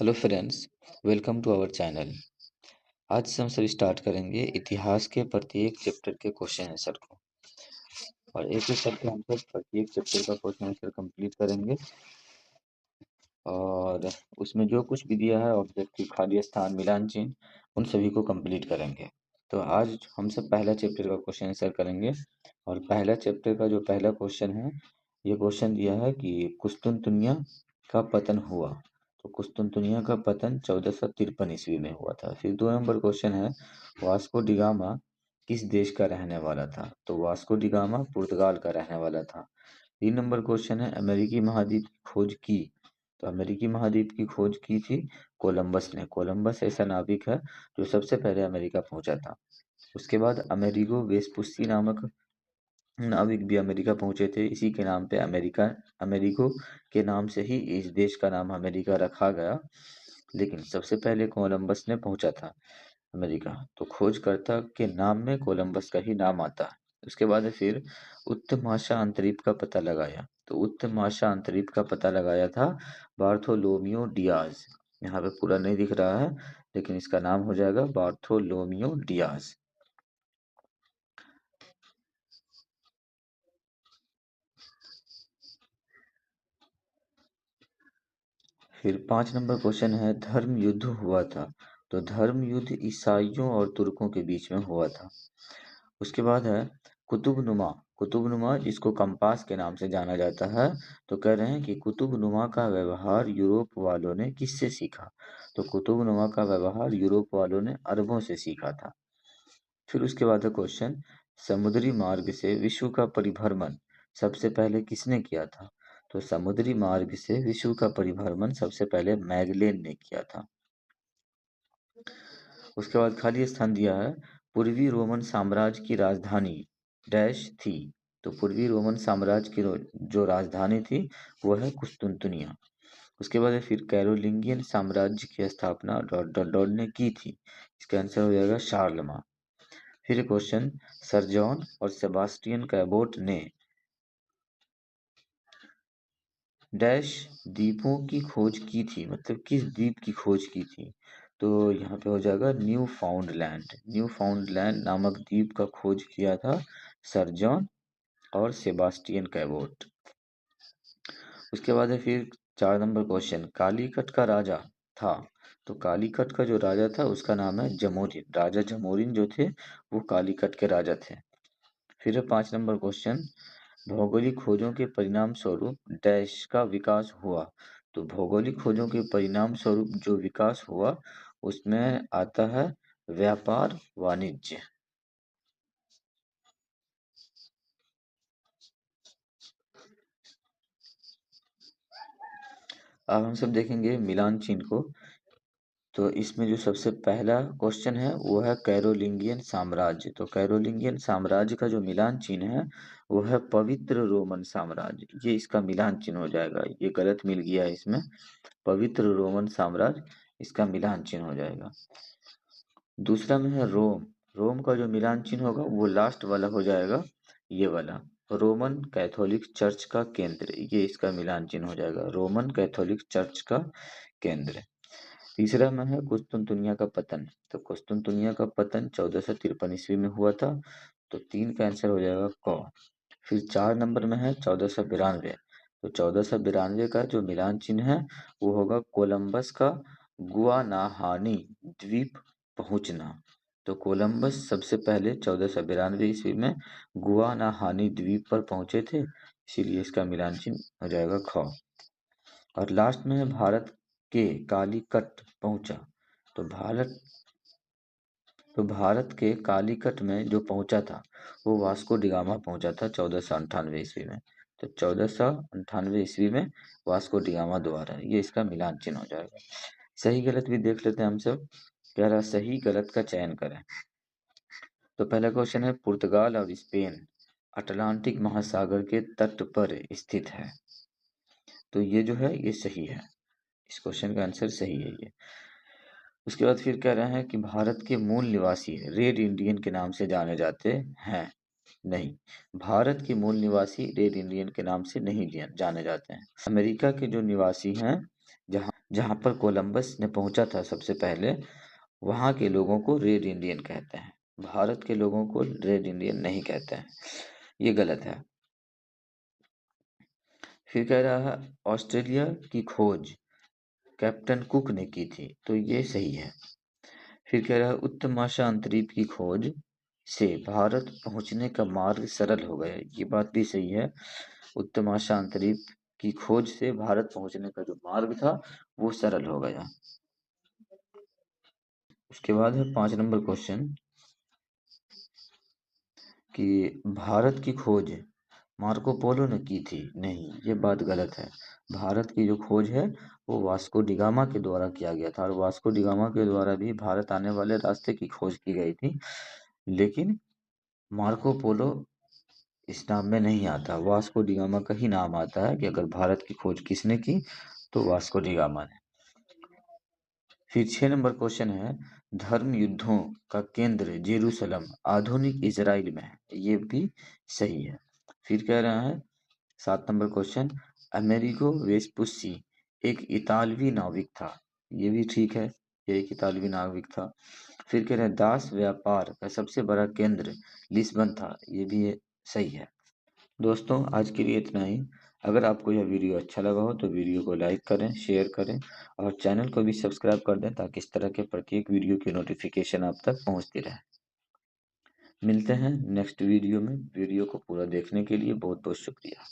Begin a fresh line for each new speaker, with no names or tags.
Hello friends, welcome to our channel. आज से हम सभी स्टार्ट करेंगे इतिहास के प्रत्येक चैप्टर के क्वेश्चन आंसर को और एक एक करके हम सब प्रत्येक चैप्टर का क्वेश्चन आंसर कंप्लीट करेंगे और उसमें जो कुछ भी दिया है ऑब्जेक्टिव, खाली स्थान, मिलान चिन्ह, उन सभी को कंप्लीट करेंगे। तो आज हम सब पहला चैप्टर का क्वेश्चन आंसर करेंगे और पहला चैप्टर का जो पहला क्वेश्चन है, ये क्वेश्चन दिया है कि कुस्तुनतुनिया का पतन हुआ। तो कुस्तुनतुनिया का पतन 1453 ईस्वी में हुआ था। फिर 2 नंबर क्वेश्चन है, वास्को डिगामा किस देश का रहने वाला था? तो वास्को डिगामा पुर्तगाल का रहने वाला था। 3 नंबर क्वेश्चन है, अमेरिकी महाद्वीप की खोज की? तो अमेरिकी महाद्वीप की खोज की थी कोलंबस ने। कोलंबस ऐसा नाविक है जो सबसे पहले अमेरिका पहुंचा था। उसके बाद अमेरिगो वेस्पुस्सी नामक नाविक भी अमेरिका पहुंचे थे। इसी के नाम पे अमेरिगो के नाम से ही इस देश का नाम अमेरिका रखा गया। लेकिन सबसे पहले कोलंबस ने पहुंचा था अमेरिका, तो खोजकर्ता के नाम में कोलंबस का ही नाम आता है। उसके बाद फिर उत्तमाशा अंतरीप का पता लगाया। तो उत्तमाशा अंतरीप का पता लगाया था बार्थोलोमियो डियाज। यहाँ पे पूरा नहीं दिख रहा है, लेकिन इसका नाम हो जाएगा बार्थोलोमियो डियाज। फिर 5 नंबर क्वेश्चन है, धर्म युद्ध हुआ था? तो धर्म युद्ध ईसाइयों और तुर्कों के बीच में हुआ था। उसके बाद है कुतुबनुमा। कुतुबनुमा जिसको कंपास के नाम से जाना जाता है, तो कह रहे हैं कि कुतुबनुमा का व्यवहार यूरोप वालों ने किससे सीखा? तो कुतुबनुमा का व्यवहार यूरोप वालों ने अरबों से सीखा था। फिर उसके बाद है क्वेश्चन, समुद्री मार्ग से विश्व का परिभ्रमण सबसे पहले किसने किया था? तो समुद्री मार्ग से विश्व का परिभ्रमण सबसे पहले मैगलेन ने किया था। उसके बाद खाली स्थान दिया है, पूर्वी रोमन साम्राज्य की राजधानी डैश थी? तो पूर्वी रोमन साम्राज्य की जो राजधानी थी वो है कुस्तुनतुनिया। उसके बाद है फिर कैरोलिंगियन साम्राज्य की स्थापना डॉट डॉट डॉट ने की थी? इसका आंसर हो जाएगा शार्लमा। फिर क्वेश्चन, सर जॉन और सेबास्टियन कैबोट ने डैश द्वीपों की खोज की थी? मतलब किस द्वीप की खोज की थी? तो यहाँ पे हो जाएगा न्यू फाउंडलैंड। न्यू फाउंडलैंड नामक द्वीप का खोज किया था सर जॉन और सेबास्टियन कैबोट। उसके बाद है फिर 4 नंबर क्वेश्चन, कालीकट का राजा था? तो कालीकट का जो राजा था उसका नाम है जमोरिन। राजा जमोरिन जो थे वो कालीकट के राजा थे। फिर है 5 नंबर क्वेश्चन, भौगोलिक खोजों के परिणाम स्वरूप डैश का विकास हुआ? तो भौगोलिक खोजों के परिणाम स्वरूप जो विकास हुआ उसमें आता है व्यापार वाणिज्य। अब हम सब देखेंगे मिलान चिन्ह को। तो इसमें जो सबसे पहला क्वेश्चन है वो है कैरोलिंगियन साम्राज्य। तो कैरोलिंगियन साम्राज्य का जो मिलान चिन्ह है वो है पवित्र रोमन साम्राज्य। ये इसका मिलान चिन्ह हो जाएगा। ये गलत मिल गया है इसमें, पवित्र रोमन साम्राज्य इसका मिलान चिन्ह हो जाएगा। दूसरा में है रोम। रोम का जो मिलान चिन्ह होगा वो लास्ट वाला हो जाएगा, ये वाला, रोमन कैथोलिक चर्च का केंद्र। ये इसका मिलान चिन्ह हो जाएगा, रोमन कैथोलिक चर्च का केंद्र। तीसरा में है कुस्तुनतुनिया का पतन। तो कुस्तुनतुनिया का पतन 1453 ईस्वी में हुआ था। तो 3 का आंसर हो जाएगा क। फिर 4 नंबर में है 1492। तो 1492 का जो मिलान चिन्ह है वो होगा कोलंबस का गुआनाहानी द्वीप पहुंचना। तो कोलंबस सबसे पहले 1492 ईस्वी में गुआनाहानी द्वीप पर पहुंचे थे, इसीलिए इसका मिलान चिन्ह हो जाएगा ख। और लास्ट में है भारत के कालीकट पहुंचा। तो भारत के कालीकट में जो पहुंचा था वो वास्को डिगामा पहुंचा था 1498 ईस्वी में। तो 1498 ईस्वी में वास्को डिगामा द्वारा, ये इसका मिलान चिन्ह हो जाएगा। सही गलत भी देख लेते हैं हम सब। कह रहा सही गलत का चयन करें। तो पहला क्वेश्चन है, पुर्तगाल और स्पेन अटलांटिक महासागर के तट पर स्थित है? तो ये जो है ये सही है, इस क्वेश्चन का आंसर सही है ये। उसके बाद फिर कह रहे हैं कि भारत के मूल निवासी रेड इंडियन के नाम से जाने जाते हैं? नहीं, भारत के मूल निवासी रेड इंडियन के नाम से नहीं जाने जाते हैं। अमेरिका के जो निवासी हैं, जहाँ जहाँ पर कोलंबस ने पहुंचा था सबसे पहले, वहाँ के लोगों को रेड इंडियन कहते हैं। भारत के लोगों को रेड इंडियन नहीं कहते हैं, ये गलत है। फिर कह रहा है ऑस्ट्रेलिया की खोज कैप्टन कुक ने की थी, तो ये सही है। फिर कह रहा है उत्तमाशा अंतरीप की खोज से भारत पहुंचने का मार्ग सरल हो गया, ये बात भी सही है। उत्तमाशा अंतरीप की खोज से भारत पहुंचने का जो मार्ग था वो सरल हो गया। उसके बाद है 5 नंबर क्वेश्चन कि भारत की खोज मार्को पोलो ने की थी, नहीं ये बात गलत है। भारत की जो खोज है वो वास्को डिगामा के द्वारा किया गया था, और वास्को डिगामा के द्वारा भी भारत आने वाले रास्ते की खोज की गई थी, लेकिन मार्को पोलो इस नाम में नहीं आता। वास्को डिगामा का ही नाम आता है कि अगर भारत की खोज किसने की तो वास्को डिगामा ने। फिर 6 नंबर क्वेश्चन है धर्म युद्धों का केंद्र जेरूसलम आधुनिक इजराइल में है, ये भी सही है। फिर कह रहा है 7 नंबर क्वेश्चन अमेरिगो वेस्पुस्सी एक इतालवी नाविक था, ये भी ठीक है, ये एक इतालवी नाविक था। फिर कह रहे हैं दास व्यापार का सबसे बड़ा केंद्र लिस्बन था, ये भी सही है। दोस्तों आज के लिए इतना ही। अगर आपको यह वीडियो अच्छा लगा हो तो वीडियो को लाइक करें, शेयर करें और चैनल को भी सब्सक्राइब कर दें ताकि इस तरह के प्रत्येक वीडियो की नोटिफिकेशन आप तक पहुंचती रहे। मिलते हैं नेक्स्ट वीडियो में। वीडियो को पूरा देखने के लिए बहुत बहुत शुक्रिया।